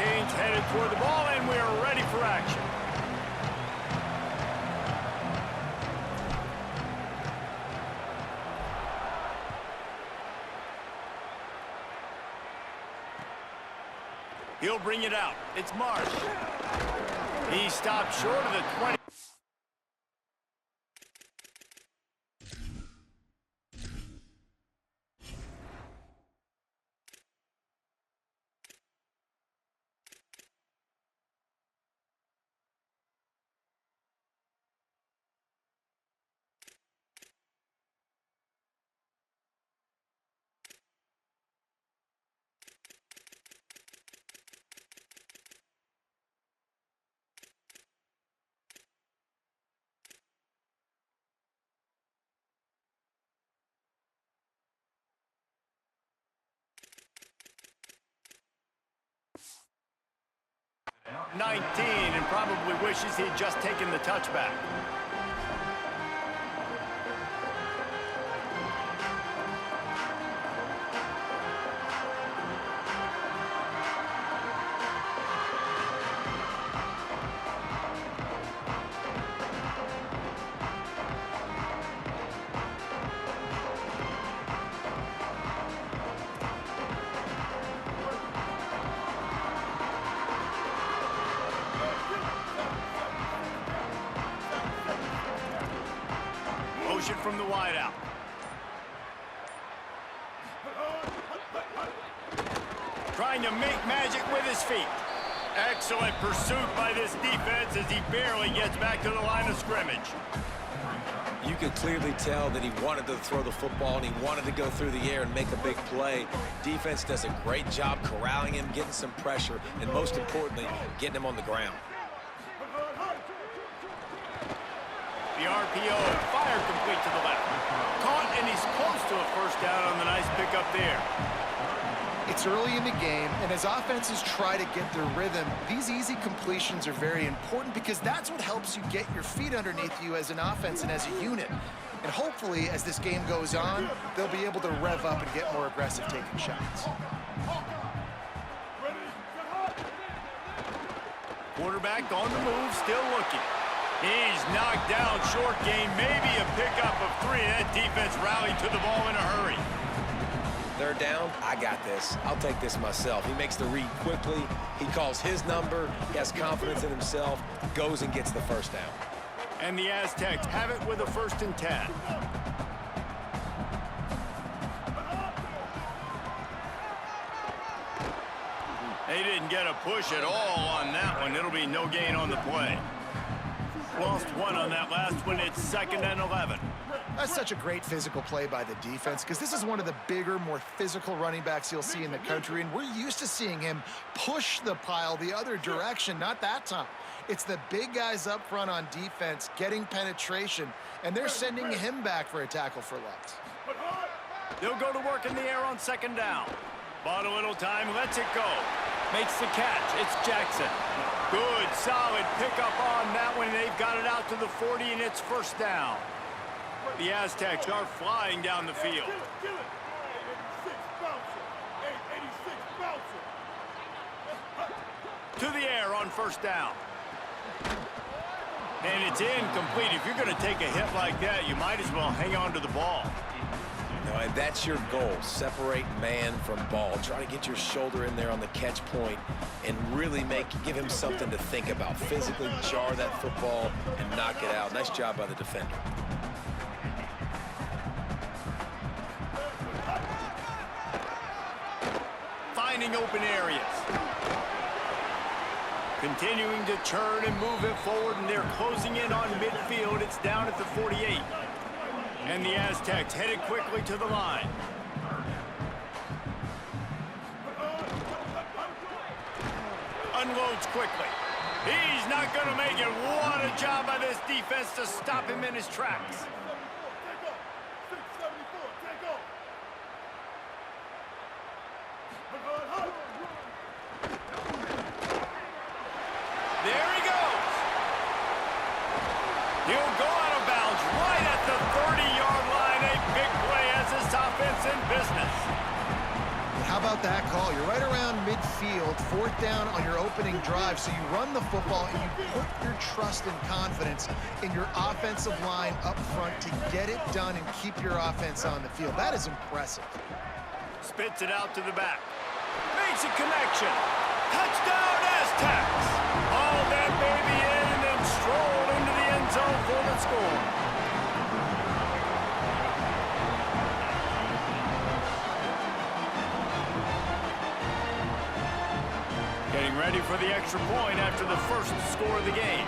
change, headed toward the ball, and we are ready for action. He'll bring it out. It's Marsh. He stopped short of the 20. And probably wishes he'd just taken the touchback. From the wideout. Trying to make magic with his feet. Excellent pursuit by this defense as he barely gets back to the line of scrimmage. You could clearly tell that he wanted to throw the football and he wanted to go through the air and make a big play. Defense does a great job corralling him, getting some pressure, and most importantly, getting him on the ground. The RPO fired complete to the left. Caught, and he's close to a first down on the nice pickup there. It's early in the game, and as offenses try to get their rhythm, these easy completions are very important because that's what helps you get your feet underneath you as an offense and as a unit. And hopefully, as this game goes on, they'll be able to rev up and get more aggressive taking shots. Quarterback on the move, still looking. He's knocked down, short gain, maybe a pickup of 3. That defense rallied to the ball in a hurry. They're down. I got this. I'll take this myself. He makes the read quickly. He calls his number. He has confidence in himself. Goes and gets the first down. And the Aztecs have it with a 1st and 10. They didn't get a push at all on that one. It'll be no gain on the play. Lost 1 on that last one. It's 2nd and 11. That's such a great physical play by the defense because this is one of the bigger, more physical running backs you'll see in the country, and we're used to seeing him push the pile the other direction. Not that time. It's the big guys up front on defense getting penetration, and they're sending him back for a tackle for loss. They'll go to work in the air on 2nd down. Bought a little time, lets it go. Makes the catch. It's Jackson. Good, solid pickup on that one. They've got it out to the 40, and it's 1st down. The Aztecs are flying down the field. To the air on 1st down. And it's incomplete. If you're going to take a hit like that, you might as well hang on to the ball. And that's your goal. Separate man from ball. Try to get your shoulder in there on the catch point and really give him something to think about. Physically jar that football and knock it out. Nice job by the defender. Finding open areas. Continuing to churn and move it forward, and they're closing in on midfield. It's down at the 48. And the Aztecs headed quickly to the line. Unloads quickly. He's not going to make it. What a job by this defense to stop him in his tracks. There he goes. He'll go out of bounds right at the 30-yard line. A big play as this offense in business. How about that call? You're right around midfield, 4th down on your opening drive, so you run the football and you put your trust and confidence in your offensive line up front to get it done and keep your offense on the field. That is impressive. Spits it out to the back. Makes a connection. Touchdown, Aztecs! Hauled that baby in and then strolled into the end zone for the score. Getting ready for the extra point after the first score of the game.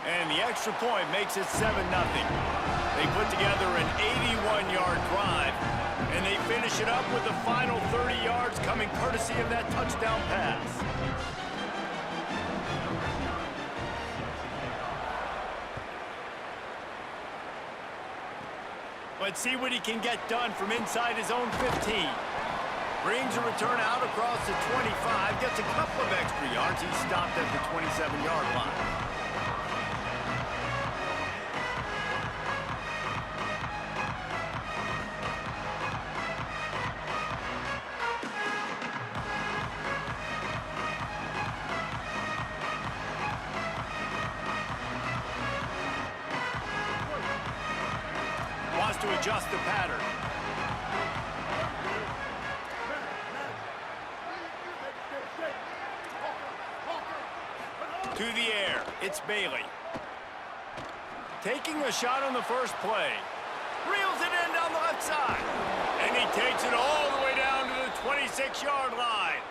And the extra point makes it 7-0. They put together an 81-yard drive, and they finish it up with the final 30 yards coming courtesy of that touchdown pass. Let's see what he can get done from inside his own 15. Brings a return out across the 25, gets a couple of extra yards. He's stopped at the 27-yard line. Wants to adjust the pattern. To the air, it's Bailey. Taking a shot on the first play. Reels it in down the left side. And he takes it all the way down to the 26-yard line.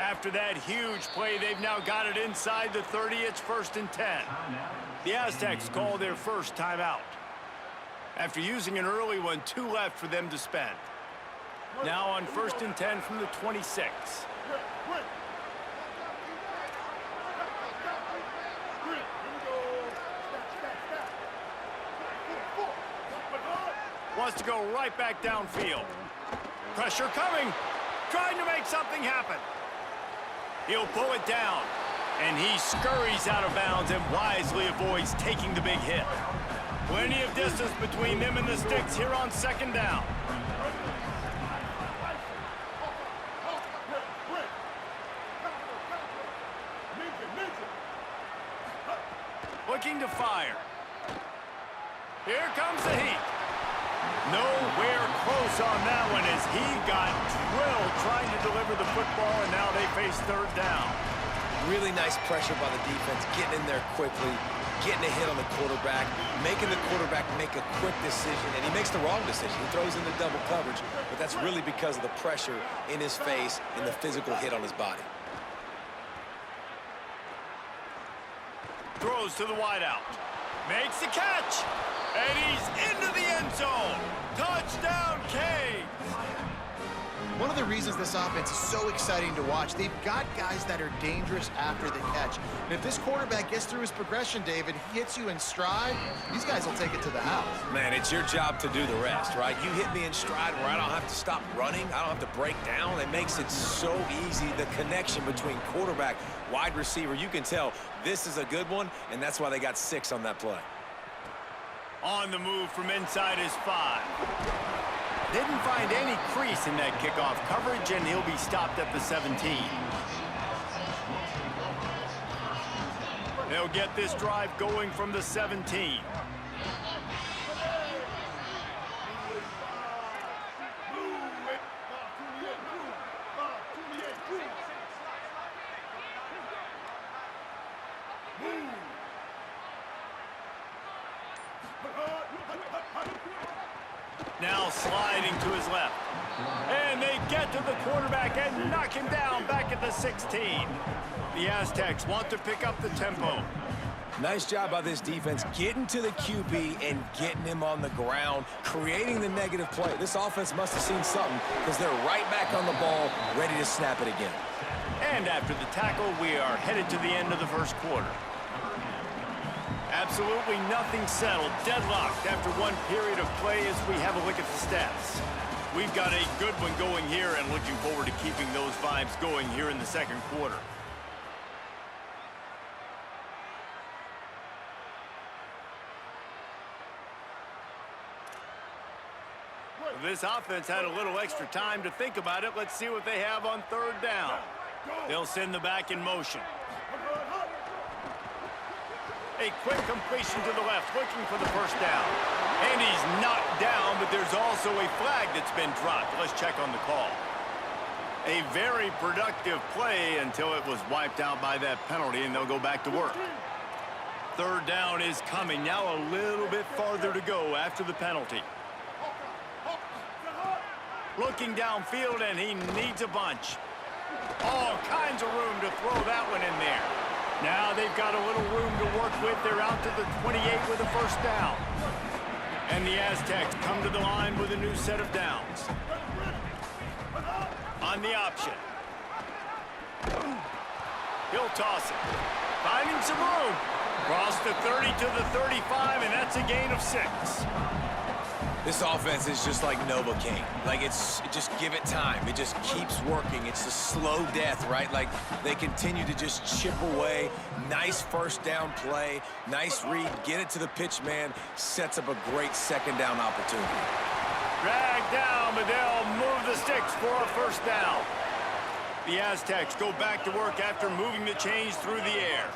After that huge play, they've now got it inside the 30. It's 1st and 10. The Aztecs call their first timeout. After using an early one, 2 left for them to spend. Now on 1st and 10 from the 26. Wants to go right back downfield. Pressure coming. Trying to make something happen. He'll pull it down. And he scurries out of bounds and wisely avoids taking the big hit. Plenty of distance between them and the sticks here on 2nd down. Looking to fire. Here comes the heat. Nowhere close on that one as he got drilled trying to deliver the football, and now they face 3rd down. Really nice pressure by the defense, getting in there quickly, getting a hit on the quarterback, making the quarterback make a quick decision, and he makes the wrong decision. He throws into double coverage, but that's really because of the pressure in his face and the physical hit on his body. Throws to the wideout. Makes the catch. And he's into the end zone. Touchdown, Canes. One of the reasons this offense is so exciting to watch, they've got guys that are dangerous after the catch. And if this quarterback gets through his progression, David, he hits you in stride, these guys will take it to the house. Man, it's your job to do the rest, right? You hit me in stride where I don't have to stop running. I don't have to break down. It makes it so easy. The connection between quarterback, wide receiver, you can tell this is a good one, and that's why they got 6 on that play. On the move from inside his 5. Didn't find any crease in that kickoff coverage, and he'll be stopped at the 17. They'll get this drive going from the 17. Now sliding to his left. And they get to the quarterback and knock him down back at the 16. The Aztecs want to pick up the tempo. Nice job by this defense getting to the QB and getting him on the ground, creating the negative play. This offense must have seen something because they're right back on the ball, ready to snap it again. And after the tackle, we are headed to the end of the first quarter. Absolutely nothing settled, deadlocked after one period of play as we have a look at the stats. We've got a good one going here and looking forward to keeping those vibes going here in the second quarter. This offense had a little extra time to think about it. Let's see what they have on third down. They'll send the back in motion. A quick completion to the left, looking for the first down. And he's knocked down, but there's also a flag that's been dropped. Let's check on the call. A very productive play until it was wiped out by that penalty, and they'll go back to work. Third down is coming. Now a little bit farther to go after the penalty. Looking downfield, and he needs a bunch. All kinds of room to throw that one in there. Now they've got a little room to work with. They're out to the 28 with a first down. And the Aztecs come to the line with a new set of downs. On the option. He'll toss it. Finding some room. Cross the 30 to the 35, and that's a gain of 6. This offense is just like Novocaine. Like, just give it time. It just keeps working. It's the slow death, right? Like, they continue to just chip away. Nice first down play. Nice read. Get it to the pitch man. Sets up a great second down opportunity. Dragged down, but they'll move the sticks for a first down. The Aztecs go back to work after moving the chains through the air.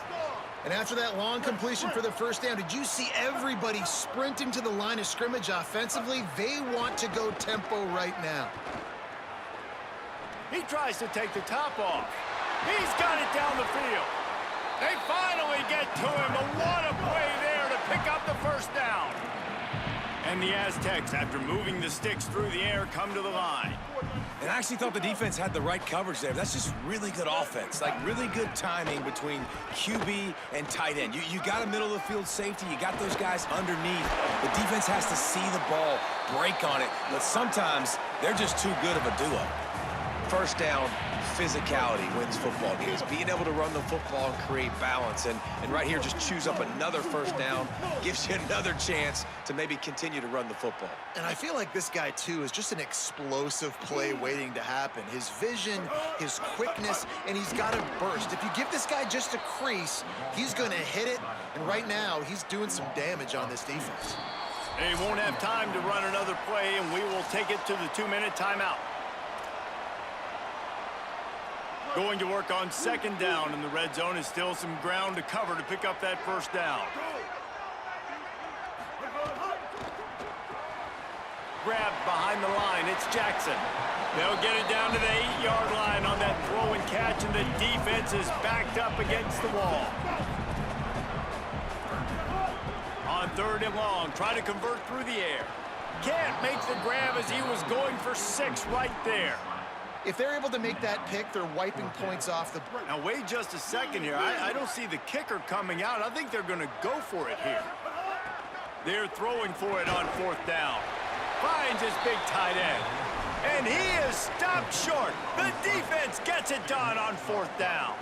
And after that long completion for the first down, did you see everybody sprinting to the line of scrimmage offensively? They want to go tempo right now. He tries to take the top off. He's got it down the field. They finally get to him, but what a play there to pick up the first down. And the Aztecs, after moving the sticks through the air, come to the line. And I actually thought the defense had the right coverage there. That's just really good offense. Like, really good timing between QB and tight end. You got a middle-of-the-field safety. You got those guys underneath. The defense has to see the ball, break on it. But sometimes they're just too good of a duo. First down, physicality wins football games. Being able to run the football and create balance. And right here, just choose up another first down. Gives you another chance to maybe continue to run the football. And I feel like this guy, too, is just an explosive play waiting to happen. His vision, his quickness, and he's got a burst. If you give this guy just a crease, he's going to hit it. And right now, he's doing some damage on this defense. They won't have time to run another play, and we will take it to the 2-minute timeout. Going to work on second down, and the red zone is still some ground to cover to pick up that first down. Grabbed behind the line, it's Jackson. They'll get it down to the 8-yard line on that throw and catch, and the defense is backed up against the wall. On third and long, try to convert through the air. Can't make the grab as he was going for 6 right there. If they're able to make that pick, they're wiping points off the... Now, wait just a second here. I don't see the kicker coming out. I think they're going to go for it here. They're throwing for it on fourth down. Finds his big tight end. And he is stopped short. The defense gets it done on fourth down.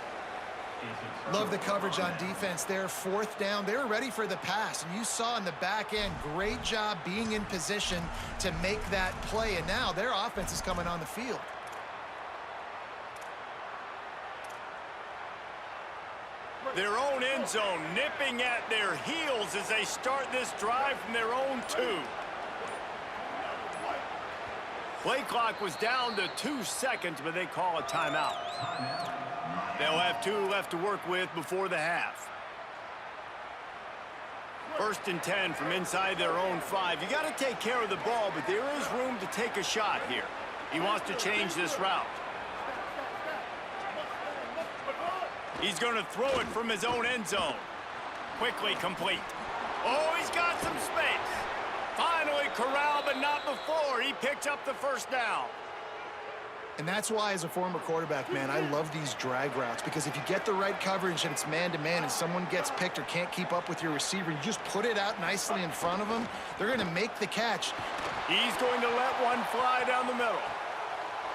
Love the coverage on defense there. Fourth down, they were ready for the pass. And you saw in the back end, great job being in position to make that play. And now their offense is coming on the field. Their own end zone nipping at their heels as they start this drive from their own 2. Play clock was down to 2 seconds, but they call a timeout. They'll have 2 left to work with before the half. First and 10 from inside their own 5. You got to take care of the ball, but there is room to take a shot here. He wants to change this route. He's going to throw it from his own end zone. Quickly complete. Oh, he's got some space. Finally corralled, but not before. He picks up the first down. And that's why, as a former quarterback, man, I love these drag routes, because if you get the right coverage and it's man-to-man and someone gets picked or can't keep up with your receiver, you just put it out nicely in front of them, they're going to make the catch. He's going to let one fly down the middle.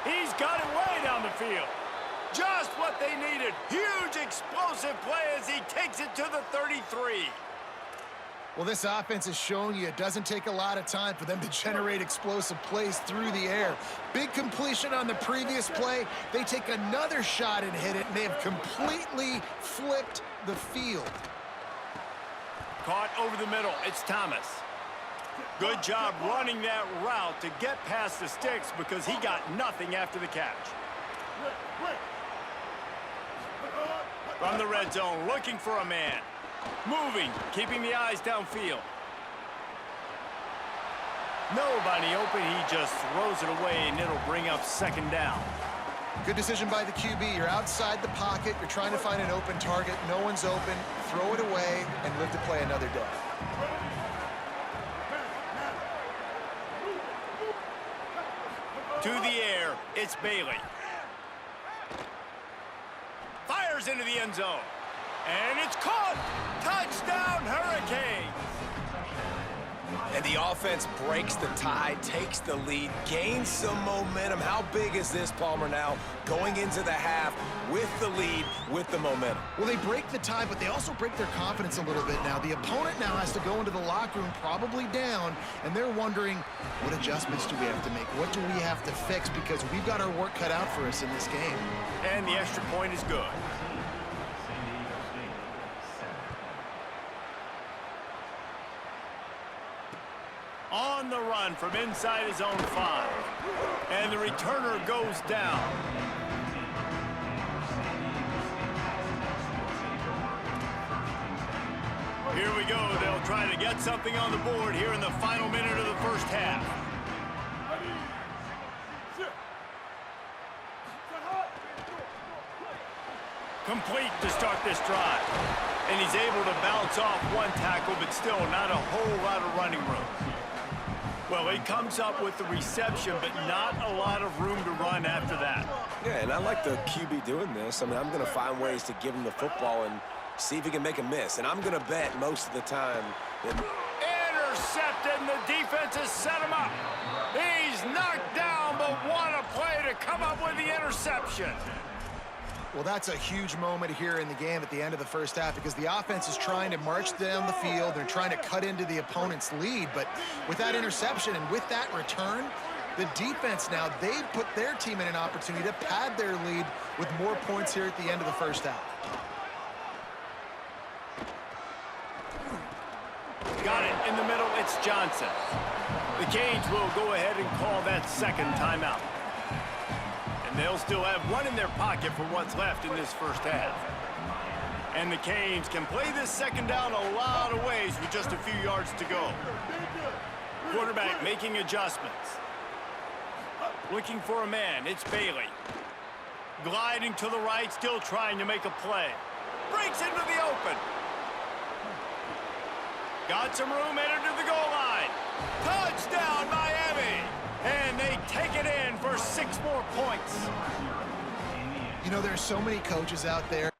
He's got it way down the field. Just what they needed. Huge explosive play as he takes it to the 33. Well, this offense is showing you it doesn't take a lot of time for them to generate explosive plays through the air. Big completion on the previous play. They take another shot and hit it, and they have completely flipped the field. Caught over the middle. It's Thomas. Good job running that route to get past the sticks because he got nothing after the catch. From the red zone, looking for a man. Moving, keeping the eyes downfield. Nobody open, he just throws it away, and it'll bring up second down. Good decision by the QB. You're outside the pocket. You're trying to find an open target. No one's open. Throw it away and live to play another day. To the air, it's Bailey. Fires into the end zone. And it's caught! Touchdown, Hurricanes! And the offense breaks the tie, takes the lead, gains some momentum. How big is this, Palmer, now going into the half with the lead, with the momentum? Well, they break the tie, but they also break their confidence a little bit now. The opponent now has to go into the locker room probably down, and they're wondering, what adjustments do we have to make? What do we have to fix? Because we've got our work cut out for us in this game. And the extra point is good. On the run from inside his own 5. And the returner goes down. Here we go. They'll try to get something on the board here in the final minute of the first half. Complete to start this drive. And he's able to bounce off one tackle, but still not a whole lot of running room. Well, he comes up with the reception, but not a lot of room to run after that. Yeah, and I like the QB doing this. I mean, I'm going to find ways to give him the football and see if he can make a miss. And I'm going to bet most of the time that... Intercepted, and the defense has set him up. He's knocked down, but what a play to come up with the interception. Well, that's a huge moment here in the game at the end of the first half because the offense is trying to march down the field. They're trying to cut into the opponent's lead. But with that interception and with that return, the defense now, they've put their team in an opportunity to pad their lead with more points here at the end of the first half. Got it in the middle. It's Johnson. The Canes will go ahead and call that second timeout. And they'll still have one in their pocket for what's left in this first half. And the Canes can play this second down a lot of ways with just a few yards to go. Quarterback making adjustments. Looking for a man. It's Bailey. Gliding to the right, still trying to make a play. Breaks into the open. Got some room, entered to the goal line. Touchdown, Miami! And they take it in for 6 more points. You know, there's so many coaches out there